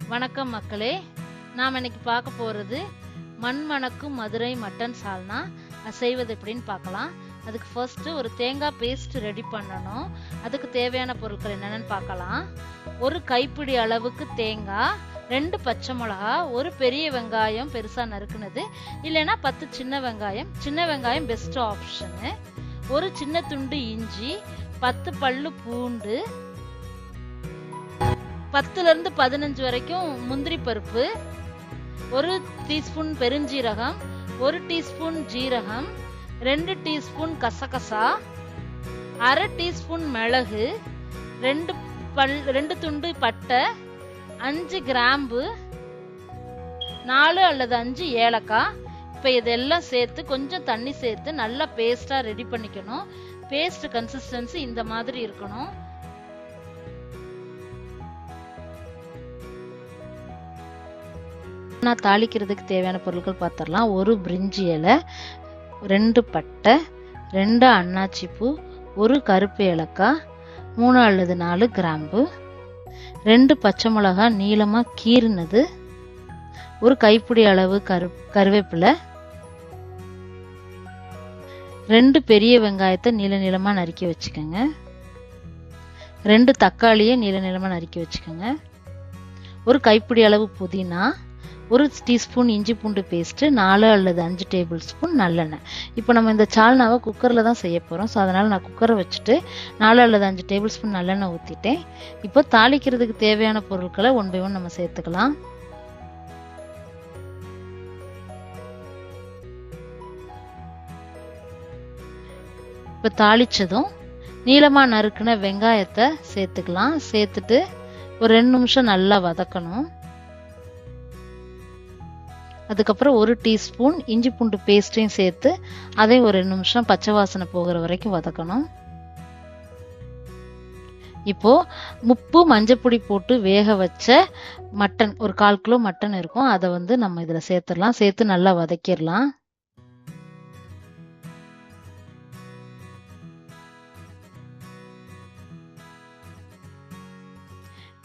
வணக்கம் மக்களே, நாம் இன்னைக்கு பார்க்க போகிறது மண் மணக்கும் மதுரை மட்டன் சால்னா. செய்வது எப்படின்னு பார்க்கலாம். அதுக்கு ஃபர்ஸ்ட் ஒரு தேங்காய் பேஸ்ட் ரெடி பண்ணணும். அதுக்கு தேவையான பொருட்கள் என்னென்னு பார்க்கலாம். ஒரு கைப்பிடி அளவுக்கு தேங்காய், 2 பச்சை மிளகா, ஒரு பெரிய வெங்காயம் பெருசா நறுக்குனது, இல்லைன்னா 10 சின்ன வெங்காயம். சின்ன வெங்காயம் பெஸ்ட் ஆப்ஷனு. ஒரு சின்ன துண்டு இஞ்சி, 10 பல்லு பூண்டு, 10 இருந்து 15 வரைக்கும் முந்திரி பருப்பு, 1 டீஸ்பூன் பெருஞ்சீரகம், 1 டீஸ்பூன் ஜீரகம், 2 டீஸ்பூன் கசகசா, 1/2 டீஸ்பூன் மிளகு, 2 துண்டு பட்டை, 5 கிராம்பு, 4 அல்லது 5 ஏலக்காய். இப்போ இதெல்லாம் சேர்த்து கொஞ்சம் தண்ணி சேர்த்து நல்லா பேஸ்டா ரெடி பண்ணிக்கணும். பேஸ்ட் கன்சிஸ்டன்சி இந்த மாதிரி இருக்கணும். நான் தாளிக்கிறதுக்கு தேவையான பொருட்கள் பார்த்துடலாம். 1 பிரிஞ்சி இலை, 2 பட்டை, 2 அன்னாச்சி பூ, 1 கருப்பு ஏலக்காய், 3 அல்லது 4 கிராம்பு, 2 பச்சை மிளகாய் நீளமா கீறினது, 1 கைப்பிடி அளவு கருவேப்பிலை, 2 பெரிய வெங்காயத்தை நீள நீளமா நறுக்கி வச்சுக்கோங்க, 2 தக்காளியை நீள நீளமா நறுக்கி வச்சுக்கோங்க, 1 கைப்பிடி அளவு புதினா, 1 டீஸ்பூன் இஞ்சி பூண்டு பேஸ்ட், 4 அல்லது 5 டேபிள் ஸ்பூன் நல்லெண்ணெய். இப்போ நம்ம இந்த சால்னாவை குக்கரில் தான் செய்ய போகிறோம். ஸோ அதனால் நான் குக்கரை வச்சுட்டு 4 அல்லது 5 டேபிள் ஸ்பூன் நல்லெண்ணெய் ஊற்றிட்டேன். இப்போ தாளிக்கிறதுக்கு தேவையான பொருட்களை 1 by 1 நம்ம சேர்த்துக்கலாம். இப்போ தாளிச்சதும் நீளமாக நறுக்குன வெங்காயத்தை சேர்த்துக்கலாம். சேர்த்துட்டு ஒரு 2 நிமிஷம் நல்லா வதக்கணும். அதுக்கப்புறம் 1 டீஸ்பூன் இஞ்சி பூண்டு பேஸ்ட்டையும் சேர்த்து அதை ஒரு 2 நிமிஷம் பச்சை வாசனை போகிற வரைக்கும் வதக்கணும். இப்போ உப்பு மஞ்சப்பொடி போட்டு வேக வச்ச மட்டன், ஒரு 1/4 கிலோ மட்டன் இருக்கும், அதை நம்ம இதுல சேர்த்துடலாம். சேர்த்து நல்லா வதக்கிடலாம்.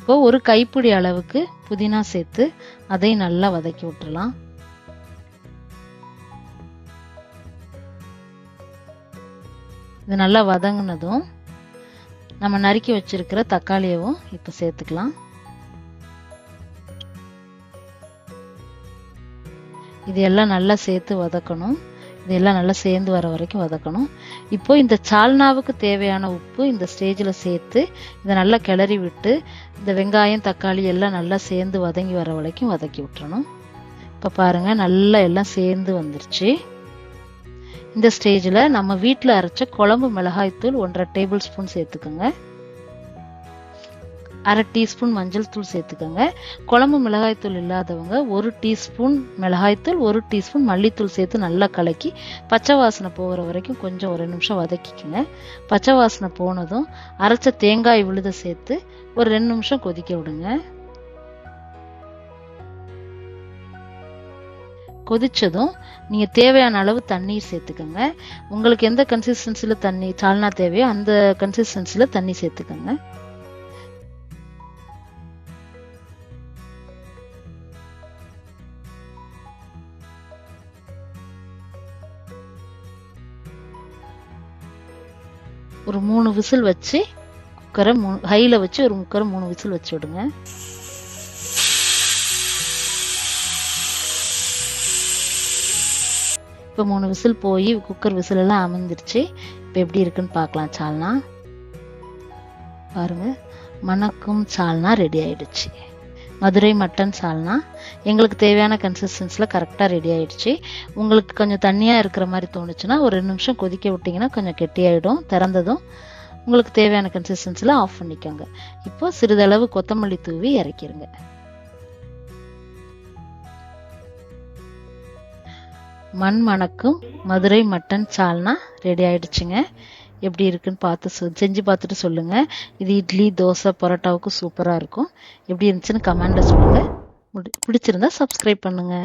இப்போ 1 கைப்பிடி அளவுக்கு புதினா சேர்த்து அதை நல்லா வதக்கி விட்டுறலாம். இது நல்லா வதங்கினதும் நம்ம நறுக்கி வச்சிருக்கிற தக்காளியவும் இப்ப சேர்த்துக்கலாம். இது எல்லாம் நல்லா சேர்த்து வதக்கணும். இதெல்லாம் நல்லா சேர்ந்து வர வரைக்கும் வதக்கணும். இப்போ இந்த சால்னாவுக்கு தேவையான உப்பு இந்த ஸ்டேஜில் சேர்த்து இதை நல்லா கிளறி விட்டு இந்த வெங்காயம் தக்காளி எல்லாம் நல்லா சேர்ந்து வதங்கி வர வரைக்கும் வதக்கி விட்டுறணும். இப்போ பாருங்க, நல்லா எல்லாம் சேர்ந்து வந்துருச்சு. இந்த ஸ்டேஜில் நம்ம வீட்டில் அரைச்ச குழம்பு மிளகாய்த்தூள் 1/2 டேபிள் ஸ்பூன் சேர்த்துக்கோங்க. 1/2 டீஸ்பூன் மஞ்சள் தூள் சேர்த்துக்கோங்க. குழம்பு மிளகாய்த்தூள் இல்லாதவங்க 1 டீஸ்பூன் மிளகாய்த்தூள், 1 டீஸ்பூன் மல்லித்தூள் சேர்த்து நல்லா கலக்கி பச்சை வாசனை போகிற வரைக்கும் கொஞ்சம் ஒரு 2 நிமிஷம் வதக்கிக்கோங்க. பச்சை வாசனை போனதும் அரைச்ச தேங்காய் விழுத சேர்த்து ஒரு 2 நிமிஷம் கொதிக்க விடுங்க. கொதிச்சதும் நீங்க தேவையான அளவு தண்ணீர் சேர்த்துக்கோங்க. உங்களுக்கு எந்த கன்சிஸ்டன்சில தண்ணி சால்னா தேவையோ அந்த கன்சிஸ்டன்சில தண்ணி சேர்த்துக்கோங்க. ஒரு 3 விசில் வச்சு குக்கரை ஹைல வச்சு ஒரு 3 விசில் வச்சு விடுங்க. இப்போ 3 விசில் போய் குக்கர் விசில் எல்லாம் அமர்ந்துருச்சு. இப்போ எப்படி இருக்குன்னு பார்க்கலாம். சால்னா பாருங்க, மணக்கும் சால்னா ரெடி ஆயிடுச்சு. மதுரை மட்டன் சால்னா எங்களுக்கு தேவையான கன்சிஸ்டன்சியில் கரெக்டாக ரெடி ஆயிடுச்சு. உங்களுக்கு கொஞ்சம் தண்ணியாக இருக்கிற மாதிரி தோணுச்சுன்னா ஒரு 2 நிமிஷம் கொதிக்க விட்டிங்கன்னா கொஞ்சம் கெட்டியாயிடும். திறந்ததும் உங்களுக்கு தேவையான கன்சிஸ்டன்சியில் ஆஃப் பண்ணிக்கோங்க. இப்போ சிறிதளவு கொத்தமல்லி தூவி இறக்கிருங்க. மண் மணக்கும் மதுரை மட்டன் சால்னா ரெடி ஆயிடுச்சுங்க. எப்படி இருக்குன்னு செஞ்சு பார்த்துட்டு சொல்லுங்க. இது இட்லி, தோசை, பரோட்டாவுக்கு சூப்பராக இருக்கும். எப்படி இருந்துச்சுன்னு கமெண்ட்ல சொல்லுங்க. பிடிச்சிருந்தா சப்ஸ்கிரைப் பண்ணுங்க.